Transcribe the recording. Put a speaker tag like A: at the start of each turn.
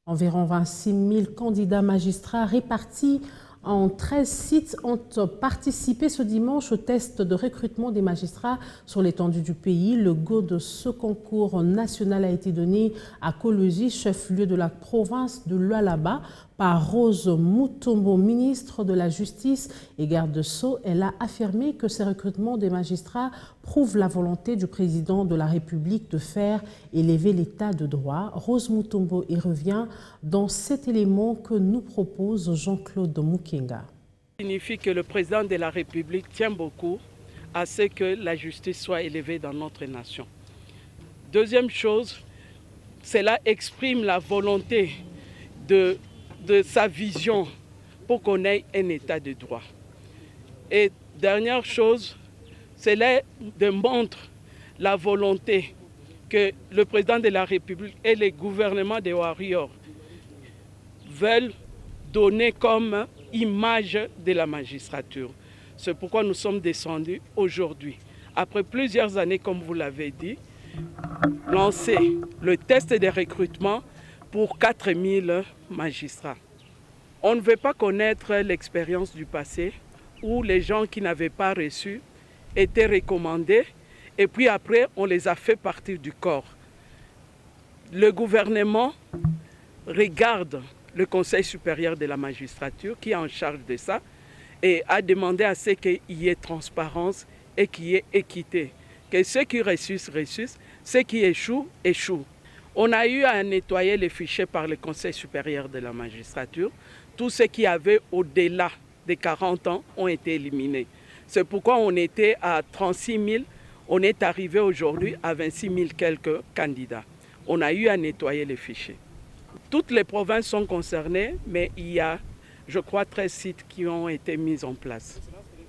A: Environ 26 000 candidats magistrats répartis en 13 sites ont participé ce dimanche au test de recrutement des magistrats sur l'étendue du pays. Le go de ce concours national a été donné à Kolosi, chef-lieu de la province de Lualaba, par Rose Mutombo, ministre de la Justice et garde-sceau. Elle a affirmé que ces recrutements des magistrats prouvent la volonté du président de la République de faire élever l'état de droit. Rose Mutombo y revient dans cet élément que nous propose Jean-Claude Mukenga.
B: Ça signifie que le président de la République tient beaucoup à ce que la justice soit élevée dans notre nation. Deuxième chose, cela exprime la volonté de sa vision pour qu'on ait un état de droit. Et dernière chose, cela démontre la volonté que le président de la République et le gouvernement des Warriors veulent donner comme image de la magistrature. C'est pourquoi nous sommes descendus aujourd'hui, après plusieurs années, comme vous l'avez dit, lancer le test de recrutement pour 4000 magistrats. On ne veut pas connaître l'expérience du passé où les gens qui n'avaient pas reçu étaient recommandés et puis après on les a fait partir du corps. Le gouvernement regarde le Conseil supérieur de la magistrature qui est en charge de ça et a demandé à ce qu'il y ait transparence et qu'il y ait équité. Que ceux qui réussissent, ceux qui échouent, échouent. On a eu à nettoyer les fichiers par le Conseil supérieur de la magistrature. Tous ceux qui avaient au-delà des 40 ans ont été éliminés. C'est pourquoi on était à 36 000, on est arrivé aujourd'hui à 26 000 quelques candidats. On a eu à nettoyer les fichiers. Toutes les provinces sont concernées, mais il y a, je crois, 13 sites qui ont été mis en place.